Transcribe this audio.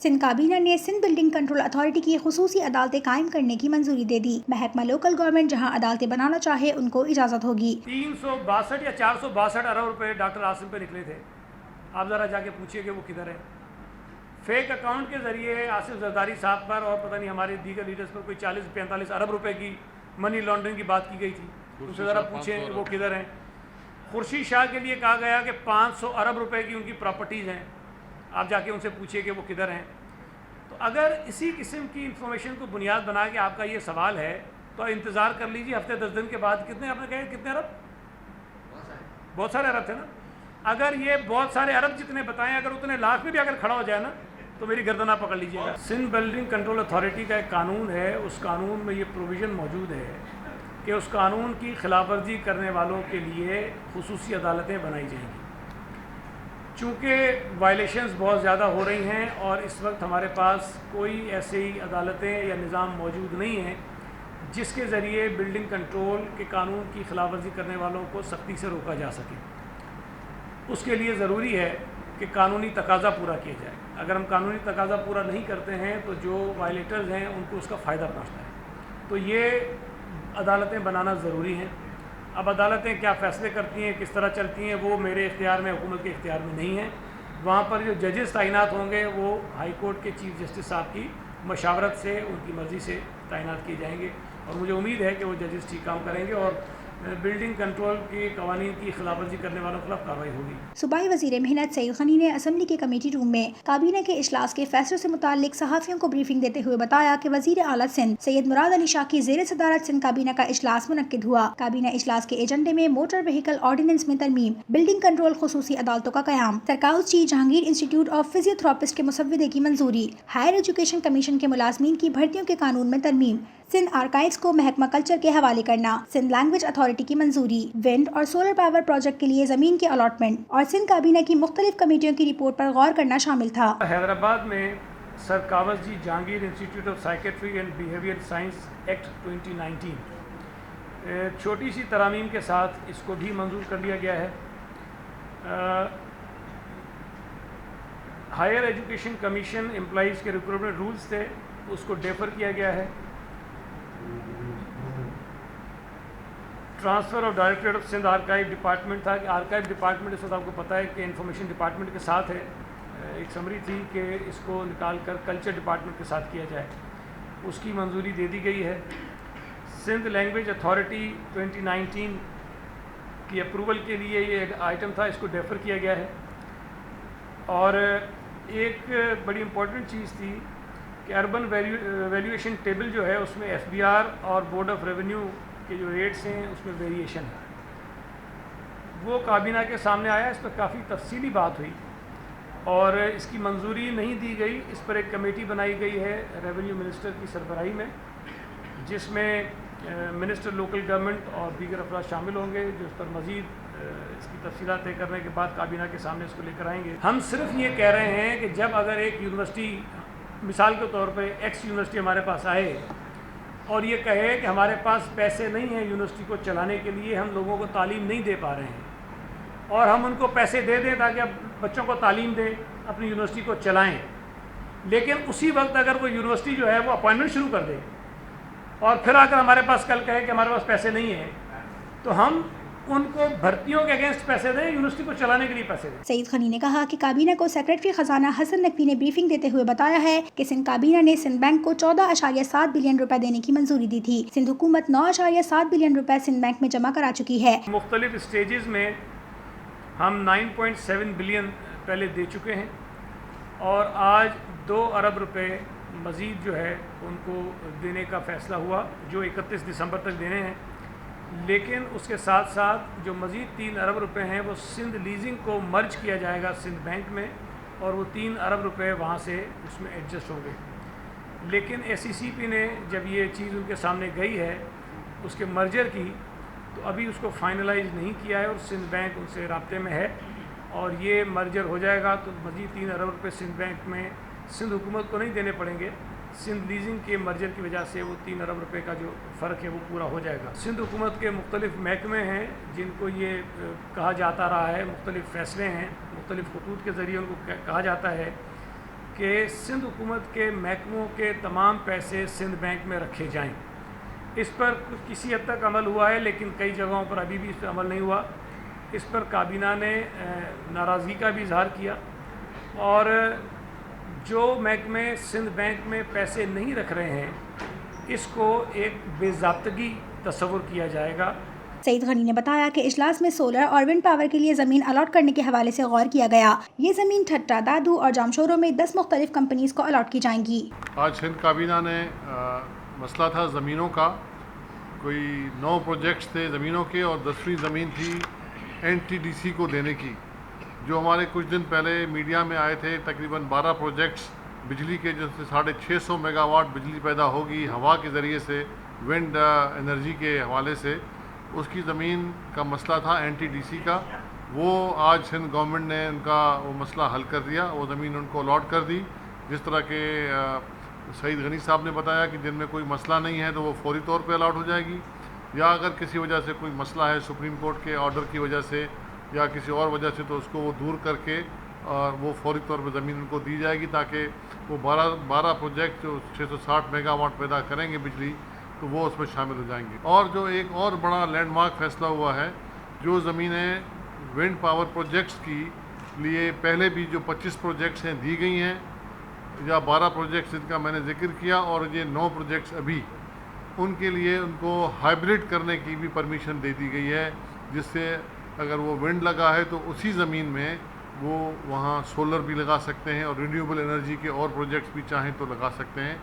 سندھ کابینہ نے Sindh building control authority کی خصوصی عدالتیں قائم کرنے کی منظوری دے دی۔ محکمہ لوکل گورنمنٹ جہاں عدالتیں بنانا چاہے ان کو اجازت ہوگی۔ 362 یا 462 ارب روپے ڈاکٹر عاصم پہ نکلے تھے، آپ ذرا جا کے پوچھیے کہ وہ کدھر ہے۔ فیک اکاؤنٹ کے ذریعے آصف زرداری صاحب پر اور پتہ نہیں ہمارے دیگر لیڈرز پر کوئی 40-45 ارب روپے کی منی لانڈرنگ کی بات کی گئی تھی، ان سے ذرا پوچھیں کہ وہ کدھر ہیں۔ خورشید شاہ کے لیے کہا گیا کہ 500 ارب روپے کی ان کی پراپرٹیز ہیں، آپ جا کے ان سے پوچھیے کہ وہ کدھر ہیں۔ تو اگر اسی قسم کی انفارمیشن کو بنیاد بنا کے آپ کا یہ سوال ہے تو انتظار کر لیجیے، ہفتے 10 دن کے بعد کتنے آپ نے کہے کتنے ارب؟ بہت سارے ارب تھے نا۔ اگر یہ بہت سارے ارب جتنے بتائیں، اگر اتنے لاکھ میں بھی اگر کھڑا ہو جائے نا تو میری گردن آپ پکڑ لیجیے گا۔ سندھ بلڈنگ کنٹرول اتھارٹی کا ایک قانون ہے، اس قانون میں یہ پروویژن موجود ہے کہ اس قانون کی خلاف ورزی کرنے والوں کے لیے خصوصی عدالتیں بنائی جائیں گی۔ چونکہ وائلیشنز بہت زیادہ ہو رہی ہیں اور اس وقت ہمارے پاس کوئی ایسی عدالتیں یا نظام موجود نہیں ہیں جس کے ذریعے بلڈنگ کنٹرول کے قانون کی خلاف ورزی کرنے والوں کو سختی سے روکا جا سکے۔ اس کے لیے ضروری ہے کہ قانونی تقاضا پورا کیا جائے۔ اگر ہم قانونی تقاضا پورا نہیں کرتے ہیں تو جو وائلیٹرز ہیں ان کو اس کا فائدہ پہنچتا ہے۔ تو یہ عدالتیں بنانا ضروری ہیں۔ اب عدالتیں کیا فیصلے کرتی ہیں، کس طرح چلتی ہیں، وہ میرے اختیار میں، حکومت کے اختیار میں نہیں ہیں۔ وہاں پر جو ججز تعینات ہوں گے وہ ہائی کورٹ کے چیف جسٹس صاحب کی مشاورت سے، ان کی مرضی سے تعینات کیے جائیں گے، اور مجھے امید ہے کہ وہ ججز ٹھیک کام کریں گے اور بلڈنگ کنٹرول کے قوانین کی خلاف ورزی کرنے والوں کے خلاف کارروائی ہوگی۔ صوبائی وزیر محنت سعید غنی نے اسمبلی کے کمیٹی روم میں کابینہ کے اجلاس کے فیصلوں سے متعلق صحافیوں کو بریفنگ دیتے ہوئے بتایا کہ وزیر اعلیٰ سندھ سید مراد علی شاہ کی زیر صدارت سندھ کابینہ کا اجلاس منعقد ہوا۔ کابینہ اجلاس کے ایجنڈے میں موٹر وہیکل آرڈیننس میں ترمیم، بلڈنگ کنٹرول خصوصی عدالتوں کا قیام، سرکاؤز چی جہانگیر انسٹی ٹیوٹ آف فزیو تھراپسٹ کے مسودے کی منظوری، ہائر ایجوکیشن کمیشن کے ملازمین کی بھرتیوں کے قانون میں ترمیم، سندھ آرکائیوز کو محکمہ کلچر کے حوالے کرنا، سندھ لینگویج اتھارٹی کی منظوری، ونڈ اور سولر پاور پروجیکٹ کے لیے زمین کے الاٹمنٹ اور سندھ کابینہ کی مختلف کمیٹیوں کی رپورٹ پر غور کرنا شامل تھا۔ حیدرآباد میں سر کاوز جی جہانگیر انسٹی ٹیوٹ of psychiatry and behaviour science act 2019 چھوٹی سی ترامیم کے ساتھ اس کو بھی منظور کر لیا گیا ہے۔ ہائر ایجوکیشن کمیشن امپلائیز کے ریکروٹمنٹ رولز تھے، اس کو ڈیفر کیا گیا ہے۔ Transfer of directorate of Sindh archive department تھا کہ آرکائیو ڈپارٹمنٹ اس وقت آپ کو پتہ ہے کہ انفارمیشن ڈپارٹمنٹ کے ساتھ ہے، ایک سمری تھی کہ اس کو نکال کر کلچر ڈپارٹمنٹ کے ساتھ کیا جائے، اس کی منظوری دے دی گئی ہے۔ سندھ لینگویج اتھارٹی 2019 کی اپروول کے لیے یہ آئٹم تھا، اس کو ڈیفر کیا گیا ہے۔ اور ایک بڑی امپورٹنٹ چیز تھی کہ اربن ویلیویشن ٹیبل جو ہے اس میں ایف بی آر اور بورڈ آف ریونیو کے جو ریٹس ہیں اس میں ویریشن ہے، وہ کابینہ کے سامنے آیا، اس پر کافی تفصیلی بات ہوئی اور اس کی منظوری نہیں دی گئی۔ اس پر ایک کمیٹی بنائی گئی ہے ریونیو منسٹر کی سربراہی میں، جس میں منسٹر لوکل گورنمنٹ اور دیگر افراد شامل ہوں گے، جو اس پر مزید اس کی تفصیلات طے کرنے کے بعد کابینہ کے سامنے اس کو لے کر آئیں گے۔ ہم صرف یہ کہہ رہے ہیں کہ جب اگر ایک یونیورسٹی، مثال کے طور پہ ایکس یونیورسٹی ہمارے پاس آئے اور یہ کہے کہ ہمارے پاس پیسے نہیں ہیں یونیورسٹی کو چلانے کے لیے، ہم لوگوں کو تعلیم نہیں دے پا رہے ہیں، اور ہم ان کو پیسے دے دیں تاکہ اب بچوں کو تعلیم دیں، اپنی یونیورسٹی کو چلائیں، لیکن اسی وقت اگر وہ یونیورسٹی جو ہے وہ اپائنٹمنٹ شروع کر دے اور پھر اگر ہمارے پاس کل کہے کہ ہمارے پاس پیسے نہیں ہیں، تو ہم ان کو بھرتیوں کے اگینسٹ پیسے دیں، یونیورسٹی کو چلانے کے لیے پیسے دیں۔ سعید غنی نے کہا کہ کابینہ کو سیکریٹری خزانہ حسن نقوی نے بریفنگ دیتے ہوئے بتایا ہے کہ سندھ کابینہ نے سندھ بینک کو 14.7 بلین روپے دینے کی منظوری دی تھی۔ سندھ حکومت 9.7 بلین روپے سندھ بینک میں جمع کرا چکی ہے۔ مختلف اسٹیجز میں ہم 9.7 بلین پہلے دے چکے ہیں اور آج 2 ارب روپے مزید جو ہے ان کو دینے کا فیصلہ ہوا، جو 31 دسمبر تک دینے ہیں، لیکن اس کے ساتھ ساتھ جو مزید 3 ارب روپے ہیں وہ سندھ لیزنگ کو مرج کیا جائے گا سندھ بینک میں، اور وہ 3 ارب روپے وہاں سے اس میں ایڈجسٹ ہوں گے۔ لیکن اے سی سی پی نے جب یہ چیز ان کے سامنے گئی ہے اس کے مرجر کی، تو ابھی اس کو فائنلائز نہیں کیا ہے اور سندھ بینک ان سے رابطے میں ہے، اور یہ مرجر ہو جائے گا تو مزید 3 ارب روپے سندھ بینک میں سندھ حکومت کو نہیں دینے پڑیں گے، سندھ لیزنگ کے مرجر کی وجہ سے وہ 3 ارب روپے کا جو فرق ہے وہ پورا ہو جائے گا۔ سندھ حکومت کے مختلف محکمے ہیں جن کو یہ کہا جاتا رہا ہے، مختلف فیصلے ہیں، مختلف خطوط کے ذریعے ان کو کہا جاتا ہے کہ سندھ حکومت کے محکموں کے تمام پیسے سندھ بینک میں رکھے جائیں. اس پر کسی حد تک عمل ہوا ہے لیکن کئی جگہوں پر ابھی بھی اس پر عمل نہیں ہوا. اس پر کابینہ نے ناراضگی کا بھی اظہار کیا اور جو محکمے سندھ بینک میں پیسے نہیں رکھ رہے ہیں اس کو ایک بے ضابطگی تصور کیا جائے گا. سعید غنی نے بتایا کہ اجلاس میں سولر اور ونڈ پاور کے لیے زمین الاٹ کرنے کے حوالے سے غور کیا گیا. یہ زمین ٹھٹا، دادو اور جامشورو میں 10 مختلف کمپنیز کو الاٹ کی جائیں گی. آج سندھ کابینہ نے مسئلہ تھا زمینوں کا. کوئی 9 پروجیکٹس تھے زمینوں کے اور 10ویں زمین تھی NTDC کو دینے کی، جو ہمارے کچھ دن پہلے میڈیا میں آئے تھے. تقریباً 12 پروجیکٹس بجلی کے، جن سے 650 میگا واٹ بجلی پیدا ہوگی ہوا کے ذریعے سے، ونڈ انرجی کے حوالے سے. اس کی زمین کا مسئلہ تھا NTDC کا. وہ آج سندھ گورنمنٹ نے ان کا وہ مسئلہ حل کر دیا، وہ زمین ان کو الاٹ کر دی. جس طرح کہ سعید غنی صاحب نے بتایا کہ جن میں کوئی مسئلہ نہیں ہے تو وہ فوری طور پہ الاٹ ہو جائے گی، یا اگر کسی وجہ سے کوئی مسئلہ ہے سپریم کورٹ کے آرڈر کی وجہ سے یا کسی اور وجہ سے تو اس کو وہ دور کر کے اور وہ فوری طور پہ زمین ان کو دی جائے گی، تاکہ وہ 12 پروجیکٹ جو 660 میگا واٹ پیدا کریں گے بجلی تو وہ اس میں شامل ہو جائیں گے. اور جو ایک اور بڑا لینڈ مارک فیصلہ ہوا ہے، جو زمینیں ونڈ پاور پروجیکٹس کی لیے پہلے بھی جو 25 پروجیکٹس ہیں دی گئی ہیں، یا 12 پروجیکٹس جن کا میں نے ذکر کیا، اور یہ 9 پروجیکٹس ابھی، ان کے لیے ان کو ہائبرڈ کرنے کی بھی پرمیشن دے دی گئی ہے، جس سے اگر وہ ونڈ لگا ہے تو اسی زمین میں وہ وہاں سولر بھی لگا سکتے ہیں اور رینیویبل انرجی کے اور پروجیکٹس بھی چاہیں تو لگا سکتے ہیں.